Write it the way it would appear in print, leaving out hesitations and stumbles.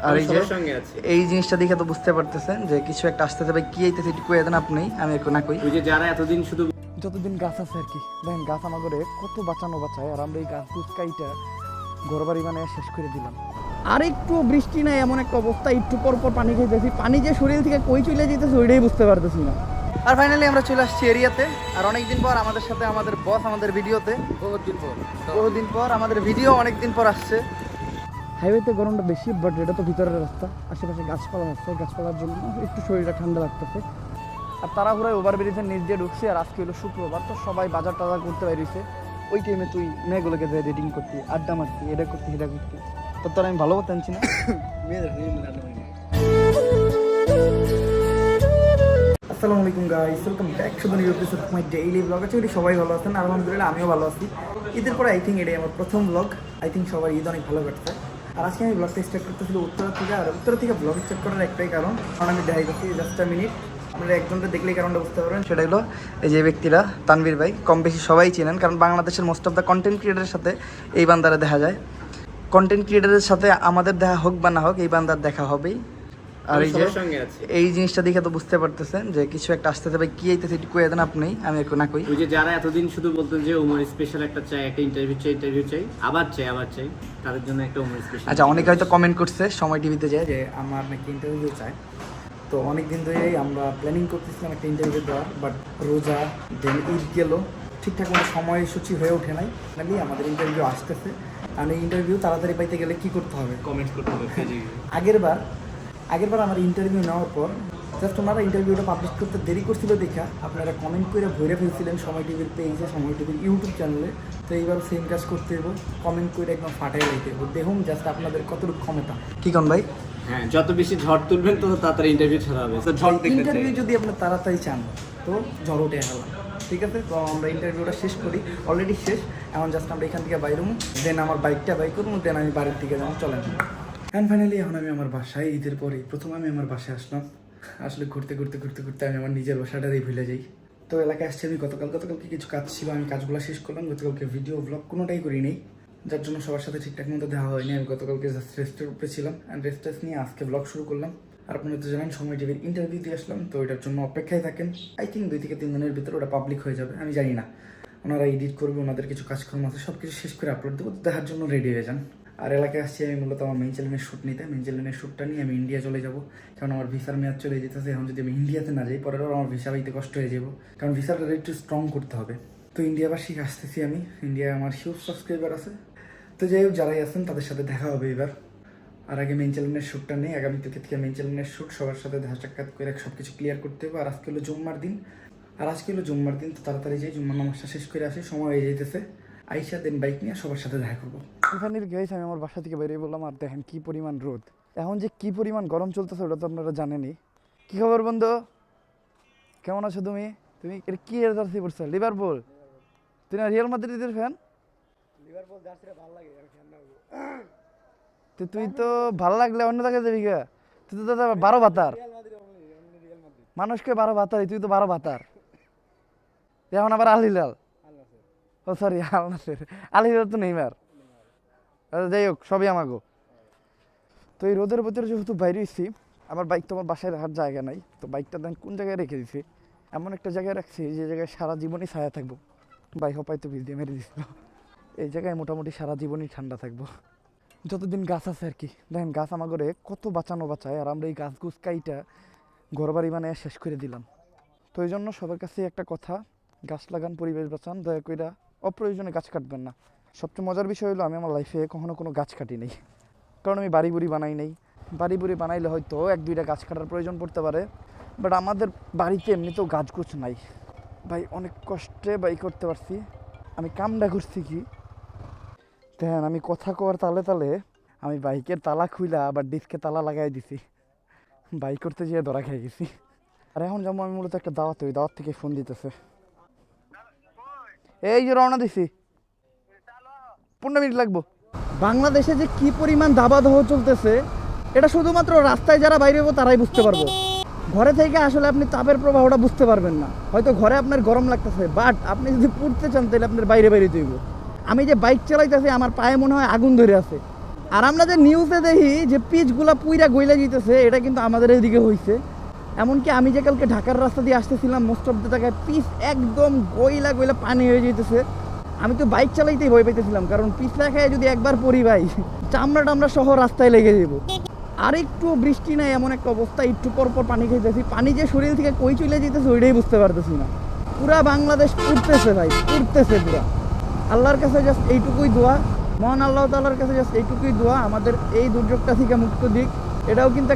আর এই জিনিসটা দেখে তো বুঝতে পারতেছেন যে কিছু একটা আসতে যাবে, কি আইতেছে একটু কয়ে দেন আপনি, আমি একটু না কই। ওই যে যারা এতদিন শুধু যতদিন গাছ আছে আর কি, দেখেন গাছ আমাদের কত বাঁচানো বাঁচায়, আর আমরা এই গাছ গুছকাইটা ঘরবাড়ি মানে শেষ করে দিলাম। আর একটু বৃষ্টি নাই, এমন একটা অবস্থা, একটু পর পর পানি খাইতেছি, পানি যে শরীর থেকে কই চলে যেতেছে ওইটাই বুঝতে পারতেছি না। আর ফাইনালি আমরা চলে আসছি এরিয়াতে, আর অনেকদিন পর আমাদের সাথে আমাদের বস আমাদের ভিডিওতে, বহুদিন পর আমাদের ভিডিও অনেকদিন পর আসছে। হাইওয়েতে গরমটা বেশি, বাট এটা তো ভিতরের রাস্তা, আশেপাশে গাছপালা আছে, গাছপালার জন্য একটু শরীরটা ঠান্ডা লাগতেছে। আর তাড়াহুড়ায় ওভারব্রিজের নিচ দিয়ে ঢুকছি, আর আজকে হলো শুক্রবার, তো সবাই বাজার টাজার করতে পারিছে। ওই টাইমে তুই মেয়েগুলোকে রেডিং করতি, আড্ডা মারতি, এটা করতি এটা করতি, তোর আমি ভালো মতো আনছি না। আসসালামু আলাইকুম guys, welcome back to the new episode of my daily blog. আজকে সবাই ভালো আছেন, আলহামদুলিল্লাহ আমিও ভালো আছি। ঈদের পরে আই থিঙ্ক এটাই আমার প্রথম ব্লগ। আই থিঙ্ক সবার ঈদ অনেক ভালো কাটছে। আর আজকে আমি ব্লগটা স্টার্ট করতেছিল উত্তরা থেকে, আর উত্তরা থেকে ব্লগ স্টার্ট করার একটাই কারণ আমি দেখাই করছি জাস্ট আ মিনিট, আপনারা একজনটা দেখলেই কারণটা বুঝতে পারবেন। সেটা হলো এই যে ব্যক্তিরা, তানভীর ভাই, কম বেশি সবাই চেনেন, কারণ বাংলাদেশের মোস্ট অফ দ্য কন্টেন্ট ক্রিয়েটারের সাথে এই বান্দারা দেখা যায়। কন্টেন্ট ক্রিয়েটারের সাথে আমাদের দেখা হোক বা না হোক, এই বান্দার দেখা হবেই। আর এই যে এই জিনিসটা দেখে তো বুঝতে পারতেছেন যে কিছু একটা আসতে যাবে, কি আইতেছে একটু কয়ে দেন আপনি, আমি একটু না কই। ওই যে যারা এতদিন শুধু বলতেন যে ওমর স্পেশাল একটা চাই, একটা ইন্টারভিউ চাই, আবার চাই, তাদের জন্য একটা ওমর স্পেশাল। আচ্ছা, অনেকে হয়তো কমেন্ট করছে সময় টিভিতে যায় যে আমার নাকি ইন্টারভিউ চাই। তো অনেক দিন ধরেই আমরা প্ল্যানিং করতেছিলাম একটা ইন্টারভিউ দেওয়ার, বাট রোজা দেন ঈদ গেল, ঠিকঠাক কোনো সময়সূচি হয়ে ওঠে নাই। ফাইনালি আমাদের ইন্টারভিউ আসতেছে, আর এই ইন্টারভিউ তাড়াতাড়ি পাইতে গেলে কি করতে হবে? কমেন্টস করতে হবে। আগেরবার আমার ইন্টারভিউ নেওয়ার পর জাস্ট ওনারা ইন্টারভিউটা পাবলিশ করতে দেরি করছিল দেখা আপনারা কমেন্ট করে ভরে ফেলছিলেন সময় টিভির পেজে, সময় টিভির ইউটিউব চ্যানেলে। তো এইবার সেম কাজ করতে হইব, কমেন্ট করে একদম ফাটাই দিতে হইব, দেখুন জাস্ট আপনাদের কতটুকু ক্ষমতা। কি কন ভাই? হ্যাঁ, যত বেশি ঝড় তুলবেন তত তাড়াতাড়ি ইন্টারভিউ ছাড়া হবে। তো ঝড় দেখতে চাই, ইন্টারভিউ যদি আপনি তাড়াতাড়ি চান তো ঝড় উঠে গেলাম, ঠিক আছে? তো আমরা ইন্টারভিউটা শেষ করি, অলরেডি শেষ। এখন জাস্ট আমরা এখান থেকে বাইর হবো, দেন আমার বাইকটা বাই করবো, দেন আমি বাড়ির দিকে যাবো, চলেন। অ্যান্ড ফাইনালি এখন আমি আমার বাসায়, ঈদের পরে প্রথম আমি আমার বাসায় আসলাম। আসলে ঘুরতে ঘুরতে ঘুরতে ঘুরতে আমি আমার নিজের বাসাটারই ভুলে যাই। তো এলাকায় আসছি আমি গতকালকে কিছু কাজ ছিল, আমি কাজগুলো শেষ করলাম। গতকালকে ভিডিও ব্লগ কোনোটাই করি নেই, যার জন্য সবার সাথে ঠিকঠাক মতো দেখা হয়নি। আমি গতকালকে জাস্ট রেস্টের উপরে ছিলাম, অ্যান্ড রেস্ট নিয়ে আজকে ব্লগ শুরু করলাম। আর আপনারা তো জানেন সময় টিভির ইন্টারভিউ দিয়ে আসলাম, তো এটার জন্য অপেক্ষায় থাকেন। আই থিঙ্ক 2 থেকে 3 দিনের ভিতরে ওটা পাবলিক হয়ে যাবে, আমি জানি না। ওনারা এডিট করবে, ওনাদের কিছু কাজকর্ম আছে, সব কিছু শেষ করে আপলোড দেবো, দেখার জন্য রেডি হয়ে যান। আর এলাকায় আসছি আমি মূলত আমার মেইন চ্যানেলের শ্যুট নিতে। মেইন চ্যানেলের শ্যুটটা নিয়ে আমি ইন্ডিয়া চলে যাবো, কারণ আমার ভিসার মেয়াদ চলে যেতেছে। এখন যদি আমি ইন্ডিয়াতে না যাই, পরের আমার ভিসা পাইতে কষ্ট হয়ে যাবো, কারণ ভিসাটা একটু স্ট্রং করতে হবে। তো ইন্ডিয়াবাসী আসতেছি আমি, ইন্ডিয়ায় আমার হিউজ সাবস্ক্রাইবার আছে। তো যাই হোক, যারাই আছেন তাদের সাথে দেখা হবে এবার। আর আগে মেইন চ্যানেলের শ্যুটটা নেই, আগামী থেকে মেইন চ্যানেলের শ্যুট, সবার সাথে দেখা সাক্ষাৎ করে সব কিছু ক্লিয়ার করতে হবে। আর আজকে হলো জুম্মার দিন, তো তাড়াতাড়ি যাই, জুম্মার নামাজটা শেষ করে আসি, সময় হয়ে যেতেছে। আইসা দেন বাইক নিয়ে সবার সাথে দেখা করবো। এখানে গেছি আমি আমার বাসা থেকে বেরিয়ে বললাম, আর দেখেন কি পরিমাণ রোদ, এখন যে কি পরিমাণ গরম চলতেছে ওটা তো আপনারা জানেনই। কি খবর বন্ধু, কেমন আছো তুমি? তুমি এর কি জার্সি পড়ছো? লিভারপুল? তুই না রিয়াল মাদ্রিদের ফ্যান? লিভারপুল জার্সিটা ভালো লাগে, আমি ফ্যান না। তুই তো ভালো লাগলে অন্য জায়গায় যাবি গা, তুই তো দাদা 12 ভাতার মানুষকে 12 ভাতারি, তুই তো 12 ভাতার। এখন আবার আল হিলাল, ও সরি আল নাসের, আল হিলাল তো নেইমার। যাই হোক, সবই আমাগো। তো এই রোদের ভিতরে যেহেতু বাইরে হয়েছি, আমার বাইক তো আমার বাসায় রাখার জায়গা নাই, তো বাইকটা দেন কোন জায়গায় রেখে দিছি, এমন একটা জায়গায় রাখছি যে জায়গায় সারা জীবনই ছায়া থাকবো। বাইক হপাই তো বিল দিয়ে মেরে দিছিল, এই জায়গায় মোটামুটি সারা জীবনই ঠান্ডা থাকবো, যতদিন গাছ আছে আর কি। দেখেন গাছ আমাগরে কত বাঁচানো বাঁচায়, আর আমরা এই গাছ গুছকাইটা ঘরবাড়ি মানে শেষ করে দিলাম। তো এই জন্য সবার কাছে একটা কথা, গাছ লাগান, পরিবেশ বাঁচান, দয়া কইরা অপ্রয়োজনে গাছ কাটবেন না। সবচেয়ে মজার বিষয় হলো আমি আমার লাইফে কখনো কোনো গাছ কাটি নেই, কারণ আমি বাড়ি বুড়ি বানাই নেই। বাড়ি বুড়ি বানাইলে হয়তো 1-2টা গাছ কাটার প্রয়োজন পড়তে পারে, বাট আমাদের বাড়িতে এমনিতেও গাছ গুছ নাই ভাই। অনেক কষ্টে বাই করতে পারছি। আমি কামটা করছি কি দেখেন, আমি কথা কওয়ার তালে তালে আমি বাইকের তালা খুইলা আবার ডিস্কে তালা লাগাই দিছি, বাইক করতে যেয়ে ধরা খেয়ে গেছি। আর এখন যেমন আমি মূলত একটা দাওয়াত, ওই দাওয়াত থেকে ফোন দিতেছে, এই যে রওনা দিছি, 15 মিনিট লাগবো। বাংলাদেশে যে কি পরিমাণ দাবাদহ চলতেছে এটা শুধুমাত্র রাস্তায় যারা বাইরে হবো তারাই বুঝতে পারবো। ঘরে থেকে আসলে আপনি তাপের প্রভাবটা বুঝতে পারবেন না। হয়তো ঘরে আপনার গরম লাগতেছে, বাট আপনি যদি পড়তে চান তাহলে আপনার বাইরে বাইরে যাইব। আমি যে বাইক চালাইতেছি আমার পায়ে মনে হয় আগুন ধরে আছে, আর আমরা যে নিউজে দেখি যে পিচগুলা পুইরা গইলা যেতেছে, এটা কিন্তু আমাদের এদিকে হইছে। এমনকি আমি যে কালকে ঢাকার রাস্তা দিয়ে আসতেছিলাম, মোস্ট অফ দ্য জায়গায় পিচ একদম গইলা গইলা পানি হয়ে যেতেছে। আমি তো বাইক চালাইতেই ভয় পাইতেছিলাম, কারণ পিছলা খায় যদি একবার পড়ি ভাই, চামড়া টামড়া সহ রাস্তায় লেগে যাবো। আর একটু বৃষ্টি নাই, এমন একটা অবস্থা, একটু পর পর পানি খাইতেছি। পানি যে শরীর থেকে কই চলে যেতেছে ওইটাই বুঝতে পারতেছি না। পুরা বাংলাদেশ পুড়তেছে ভাই, পুড়তেছে পুরা। আল্লাহর কাছে জাস্ট এইটুকুই দোয়া, মহান আল্লাহ তাআলার কাছে জাস্ট এইটুকুই দোয়া, আমাদের এই দুর্যোগটা থেকে মুক্ত দিক। এটাও কিন্তু